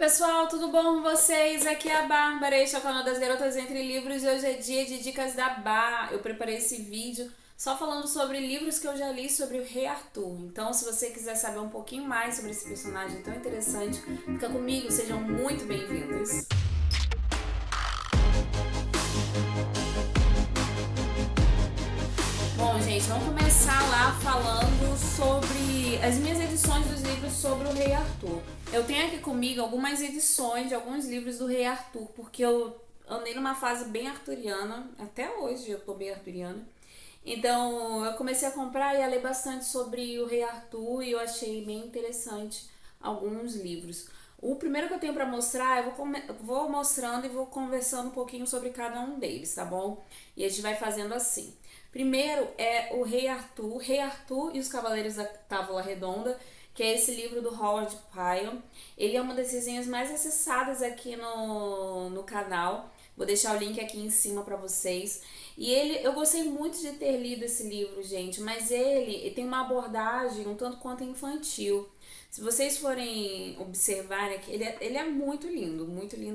Pessoal, tudo bom com vocês? Aqui é a Bárbara, este é o canal das Garotas Entre Livros e hoje é dia de dicas da Bá. Eu preparei esse vídeo só falando sobre livros que eu já li sobre o Rei Arthur. Então, se você quiser saber um pouquinho mais sobre esse personagem tão interessante, fica comigo, sejam muito bem-vindos. Bom, gente, vamos começar lá falando sobre as minhas edições dos livros sobre o Rei Arthur. Eu tenho aqui comigo algumas edições de alguns livros do Rei Arthur, porque eu andei numa fase bem arturiana, até hoje eu tô bem arturiana. Então eu comecei a comprar e a ler bastante sobre o Rei Arthur e eu achei bem interessante alguns livros. O primeiro que eu tenho para mostrar, vou mostrando e vou conversando um pouquinho sobre cada um deles, tá bom? E a gente vai fazendo assim. Primeiro é o Rei Arthur e os Cavaleiros da Távola Redonda, que é esse livro do Howard Pyle. Ele é uma das resenhas mais acessadas aqui no canal. Vou deixar o link aqui em cima para vocês. E eu gostei muito de ter lido esse livro, gente, mas ele tem uma abordagem um tanto quanto infantil. Se vocês forem observar aqui, ele é muito lindo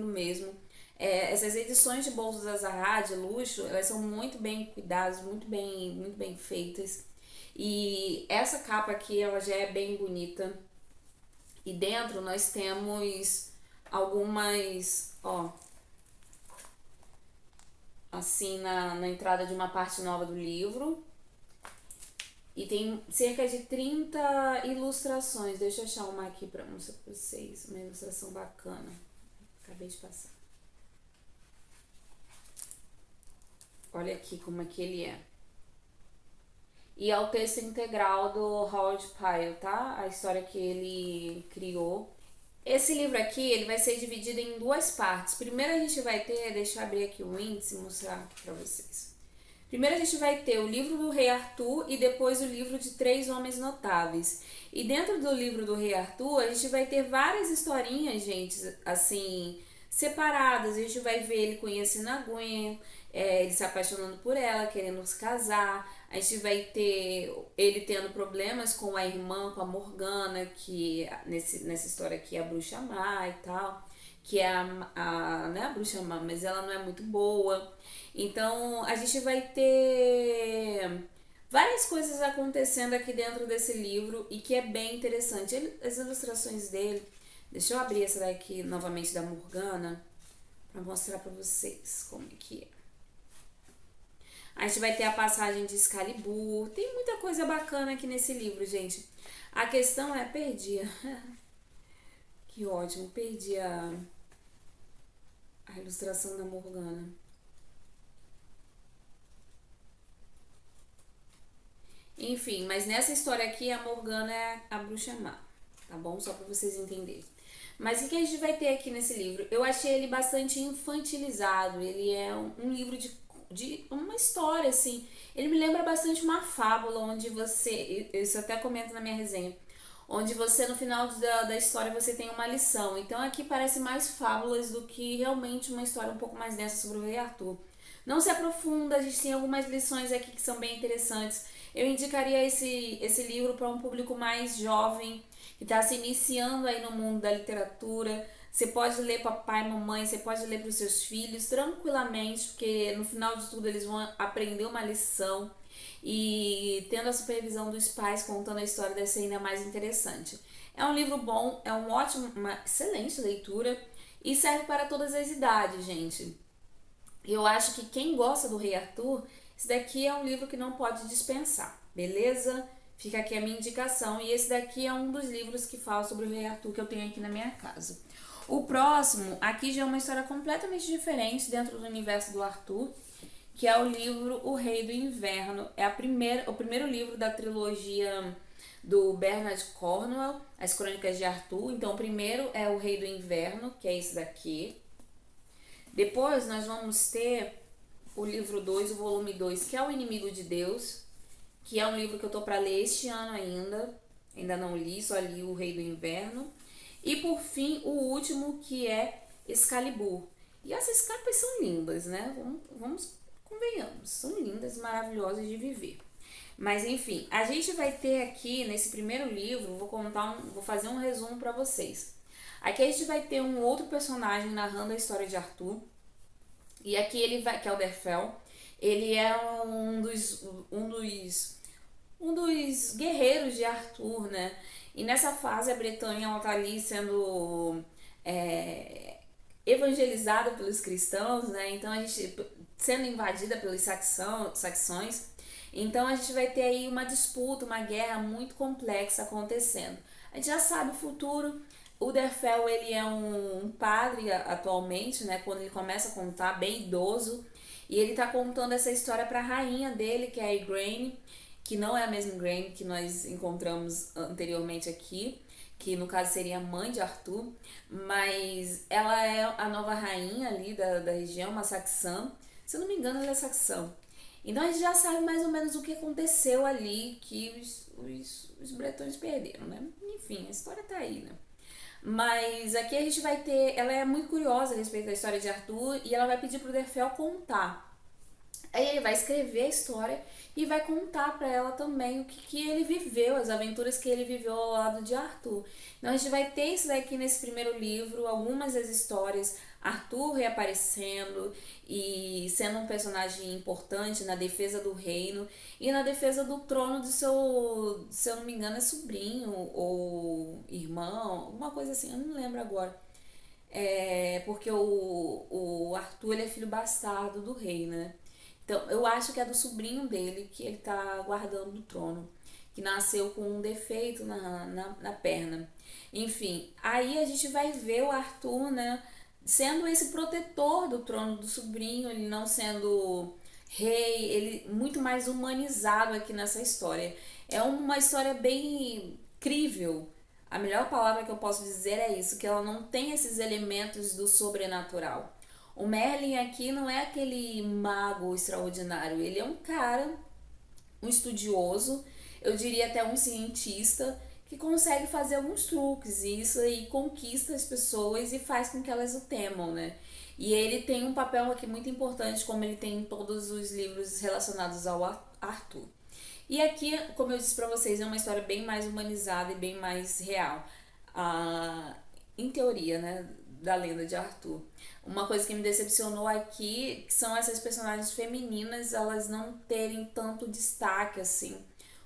mesmo. Essas edições de bolsos da Zara, de luxo, elas são muito bem cuidadas, muito bem feitas. E essa capa aqui, ela já é bem bonita. E dentro nós temos algumas, ó, assim na entrada de uma parte nova do livro. E tem cerca de 30 ilustrações. Deixa eu achar uma aqui pra mostrar pra vocês. Uma ilustração bacana. Acabei de passar. Olha aqui como é que ele é. E é o texto integral do Howard Pyle, tá? A história que ele criou. Esse livro aqui, ele vai ser dividido em duas partes. Primeiro a gente vai ter, deixa eu abrir aqui o índice e mostrar aqui pra vocês. Primeiro a gente vai ter o livro do Rei Arthur e depois o livro de Três Homens Notáveis. E dentro do livro do Rei Arthur, a gente vai ter várias historinhas, gente, assim, separadas. A gente vai ver ele conhecendo a Gwen, ele se apaixonando por ela, querendo se casar. A gente vai ter ele tendo problemas com a irmã, com a Morgana, que nessa história aqui é a bruxa má e tal, que é não é a bruxa má, mas ela não é muito boa. Então a gente vai ter várias coisas acontecendo aqui dentro desse livro e que é bem interessante. As ilustrações dele, deixa eu abrir essa daqui novamente da Morgana para mostrar para vocês como é que é. A gente vai ter a passagem de Excalibur. Tem muita coisa bacana aqui nesse livro, gente. A questão é, perdi. Que ótimo, perdi a ilustração da Morgana. Enfim, mas nessa história aqui a Morgana é a bruxa má, tá bom? Só pra vocês entenderem. Mas o que a gente vai ter aqui nesse livro? Eu achei ele bastante infantilizado. Ele é um livro de uma história, assim. Ele me lembra bastante uma fábula onde você... Isso eu até comento na minha resenha. Onde você, no final da história, você tem uma lição. Então aqui parece mais fábulas do que realmente uma história um pouco mais densa sobre o Rei Arthur. Não se aprofunda, a gente tem algumas lições aqui que são bem interessantes. Eu indicaria esse livro para um público mais jovem, que está se iniciando aí no mundo da literatura. Você pode ler para pai e mamãe, você pode ler para os seus filhos tranquilamente, porque no final de tudo eles vão aprender uma lição. E tendo a supervisão dos pais contando a história deve ser ainda mais interessante. É um livro bom, é uma excelente leitura e serve para todas as idades, gente. Eu acho que quem gosta do Rei Arthur, esse daqui é um livro que não pode dispensar, beleza? Fica aqui a minha indicação. E esse daqui é um dos livros que fala sobre o Rei Arthur que eu tenho aqui na minha casa. O próximo, aqui já é uma história completamente diferente dentro do universo do Arthur, que é o livro O Rei do Inverno. É o primeiro livro da trilogia do Bernard Cornwell, As Crônicas de Arthur. Então, o primeiro é O Rei do Inverno, que é esse daqui. Depois nós vamos ter o livro 2, o volume 2, que é O Inimigo de Deus, que é um livro que eu tô para ler este ano ainda. Ainda não li, só li O Rei do Inverno. E por fim, o último, que é Excalibur. E essas capas são lindas, né? Convenhamos, são lindas, maravilhosas de viver. Mas enfim, a gente vai ter aqui nesse primeiro livro, vou fazer um resumo para vocês. Aqui a gente vai ter um outro personagem narrando a história de Arthur. E aqui ele vai, que é o Derfel. Ele é um dos guerreiros de Arthur, né? E nessa fase a Bretanha ela tá ali sendo é, evangelizada pelos cristãos, né? Então a gente sendo invadida pelos saxões. Então a gente vai ter aí uma disputa, uma guerra muito complexa acontecendo. A gente já sabe o futuro. O Derfel ele é um padre atualmente, né? Quando ele começa a contar, bem idoso, e ele tá contando essa história para a rainha dele, que é a Igraine, que não é a mesma Igraine que nós encontramos anteriormente aqui, que no caso seria a mãe de Arthur, mas ela é a nova rainha ali da região, uma saxã. Se eu não me engano, ela é saxã. Então a gente já sabe mais ou menos o que aconteceu ali, que os bretões perderam, né? Enfim, a história tá aí, né? Mas aqui a gente vai ter. Ela é muito curiosa a respeito da história de Arthur e ela vai pedir pro Derfel contar. Aí ele vai escrever a história e vai contar para ela também o que ele viveu, as aventuras que ele viveu ao lado de Arthur. Então a gente vai ter isso daqui nesse primeiro livro, algumas das histórias, Arthur reaparecendo e sendo um personagem importante na defesa do reino e na defesa do trono de seu, se eu não me engano, é sobrinho ou irmão, alguma coisa assim, eu não lembro agora. É, porque o Arthur ele é filho bastardo do rei, né? Então, eu acho que é do sobrinho dele que ele tá guardando o trono, que nasceu com um defeito na perna. Enfim, aí a gente vai ver o Arthur, né, sendo esse protetor do trono do sobrinho, ele não sendo rei, ele muito mais humanizado aqui nessa história. É uma história bem crível. A melhor palavra que eu posso dizer é isso, que ela não tem esses elementos do sobrenatural. O Merlin aqui não é aquele mago extraordinário, ele é um cara, um estudioso, eu diria até um cientista, que consegue fazer alguns truques e isso aí conquista as pessoas e faz com que elas o temam, né? E ele tem um papel aqui muito importante, como ele tem em todos os livros relacionados ao Arthur. E aqui, como eu disse pra vocês, é uma história bem mais humanizada e bem mais real. Ah, em teoria, né? Da lenda de Arthur. Uma coisa que me decepcionou aqui são essas personagens femininas, elas não terem tanto destaque assim,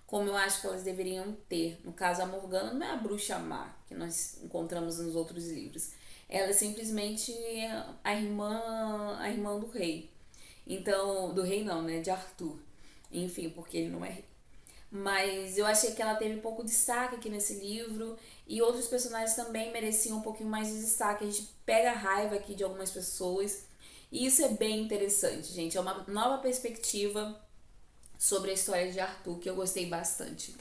como eu acho que elas deveriam ter. No caso, a Morgana não é a bruxa má que nós encontramos nos outros livros. Ela é simplesmente a irmã do rei. Então, do rei não, né? De Arthur. Enfim, porque ele não é rei. Mas eu achei que ela teve pouco destaque aqui nesse livro e outros personagens também mereciam um pouquinho mais de destaque. A gente pega a raiva aqui de algumas pessoas e isso é bem interessante, gente. É uma nova perspectiva sobre a história de Arthur que eu gostei bastante.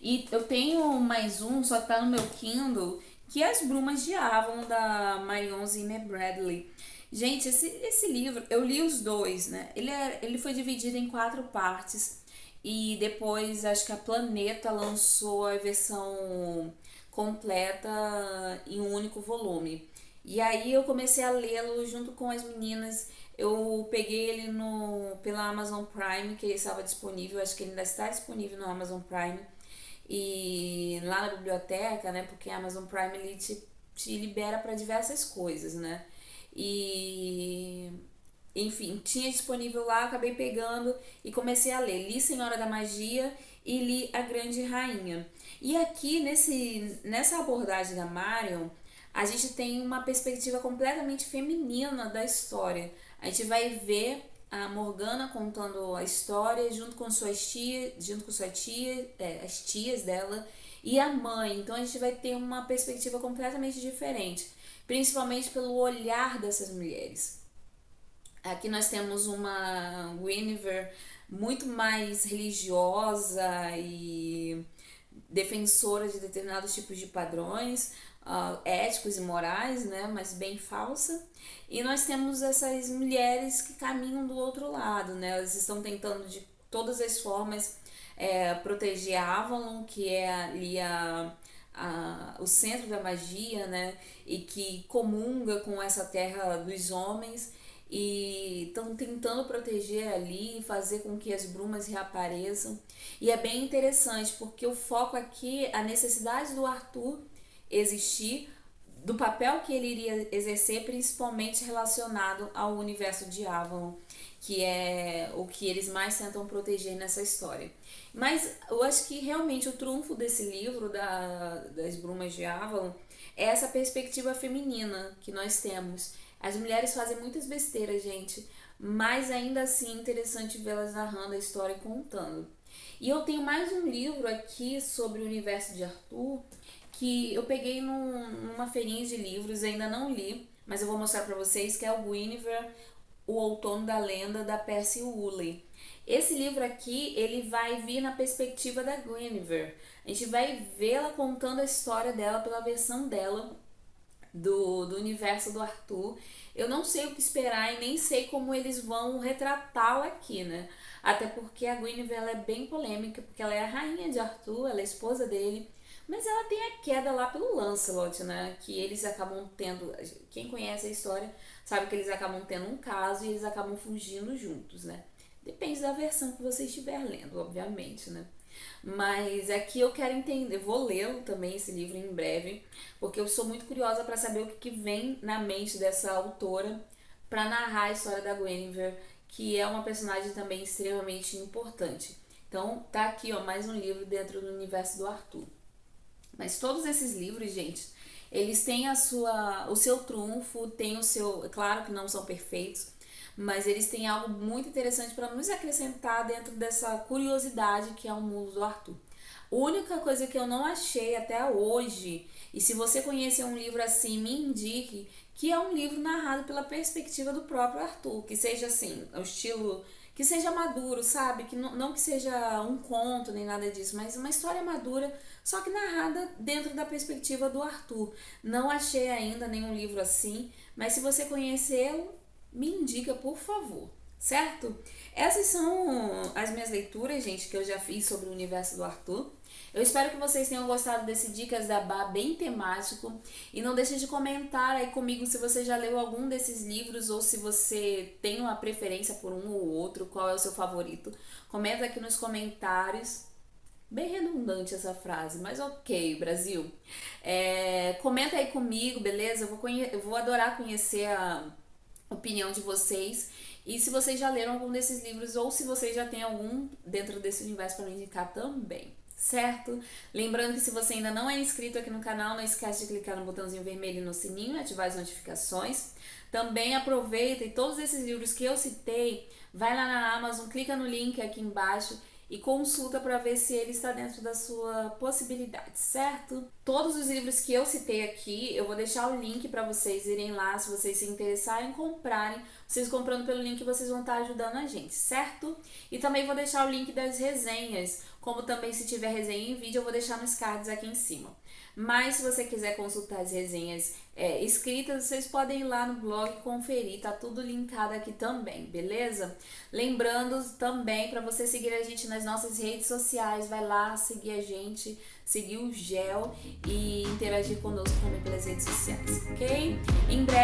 E eu tenho mais um, só que tá no meu Kindle, que é As Brumas de Avon, da Marion Zimmer Bradley. Gente, esse livro, eu li os dois, né? Ele foi dividido em 4 partes. E depois acho que a Planeta lançou a versão completa em um único volume. E aí eu comecei a lê-lo junto com as meninas. Eu peguei ele pela Amazon Prime, que ele estava disponível, acho que ele ainda está disponível no Amazon Prime. E lá na biblioteca, né? Porque a Amazon Prime ele te libera para diversas coisas, né? E enfim, tinha disponível lá, acabei pegando e comecei a ler. Li Senhora da Magia e li A Grande Rainha. E aqui, nessa abordagem da Marion, a gente tem uma perspectiva completamente feminina da história. A gente vai ver a Morgana contando a história junto com sua tia, as tias dela e a mãe. Então a gente vai ter uma perspectiva completamente diferente, principalmente pelo olhar dessas mulheres. Aqui nós temos uma Guinevere muito mais religiosa e defensora de determinados tipos de padrões éticos e morais, né, mas bem falsa. E nós temos essas mulheres que caminham do outro lado, né, elas estão tentando de todas as formas proteger a Avalon, que é ali o centro da magia, né, e que comunga com essa terra dos homens e estão tentando proteger ali e fazer com que as brumas reapareçam. E é bem interessante porque o foco aqui, a necessidade do Arthur existir do papel que ele iria exercer, principalmente relacionado ao universo de Avalon, que é o que eles mais tentam proteger nessa história. Mas eu acho que realmente o trunfo desse livro, das Brumas de Avalon, é essa perspectiva feminina que nós temos. As mulheres fazem muitas besteiras, gente, mas ainda assim é interessante vê-las narrando a história e contando. E eu tenho mais um livro aqui sobre o universo de Arthur, que eu peguei numa feirinha de livros, ainda não li, mas eu vou mostrar para vocês, que é o Guinevere, o Outono da Lenda, da Percy Woolley. Esse livro aqui, ele vai vir na perspectiva da Guinevere. A gente vai vê-la contando a história dela pela versão dela, do universo do Arthur. Eu não sei o que esperar e nem sei como eles vão retratá-la aqui, né? Até porque a Guinevere, ela é bem polêmica, porque ela é a rainha de Arthur, ela é a esposa dele, mas ela tem a queda lá pelo Lancelot, né? Que eles acabam tendo... Quem conhece a história sabe que eles acabam tendo um caso e eles acabam fugindo juntos, né? Depende da versão que você estiver lendo, obviamente, né? Mas aqui eu quero entender, vou lê-lo também, esse livro, em breve, porque eu sou muito curiosa para saber o que vem na mente dessa autora para narrar a história da Guinevere, que é uma personagem também extremamente importante. Então tá aqui, ó, mais um livro dentro do universo do Arthur. Mas todos esses livros, gente, eles têm o seu trunfo, tem o seu... Claro que não são perfeitos, mas eles têm algo muito interessante para nos acrescentar dentro dessa curiosidade que é o mundo do Arthur. A única coisa que eu não achei até hoje, e se você conhecer um livro assim, me indique, que é um livro narrado pela perspectiva do próprio Arthur, que seja assim, o estilo... Que seja maduro, sabe? Que não que seja um conto nem nada disso, mas uma história madura, só que narrada dentro da perspectiva do Arthur. Não achei ainda nenhum livro assim, mas se você conhecê-lo, me indica, por favor, certo? Essas são as minhas leituras, gente, que eu já fiz sobre o universo do Arthur. Eu espero que vocês tenham gostado desse Dicas da Bá bem temático. E não deixe de comentar aí comigo se você já leu algum desses livros ou se você tem uma preferência por um ou outro, qual é o seu favorito. Comenta aqui nos comentários. Bem redundante essa frase, mas ok, Brasil. Comenta aí comigo, beleza? Eu vou adorar conhecer a opinião de vocês. E se vocês já leram algum desses livros ou se vocês já têm algum dentro desse universo para me indicar também, certo? Lembrando que se você ainda não é inscrito aqui no canal, não esquece de clicar no botãozinho vermelho e no sininho e ativar as notificações. Também aproveita e todos esses livros que eu citei, vai lá na Amazon, clica no link aqui embaixo e consulta para ver se ele está dentro da sua possibilidade, certo? Todos os livros que eu citei aqui, eu vou deixar o link para vocês irem lá, se vocês se interessarem em comprarem. Vocês comprando pelo link, vocês vão estar ajudando a gente, certo? E também vou deixar o link das resenhas, como também se tiver resenha em vídeo, eu vou deixar nos cards aqui em cima. Mas se você quiser consultar as resenhas escritas, vocês podem ir lá no blog e conferir, tá tudo linkado aqui também, beleza? Lembrando também para você seguir a gente nas nossas redes sociais, vai lá seguir a gente, seguir o GEL e interagir conosco também pelas redes sociais, ok? Em breve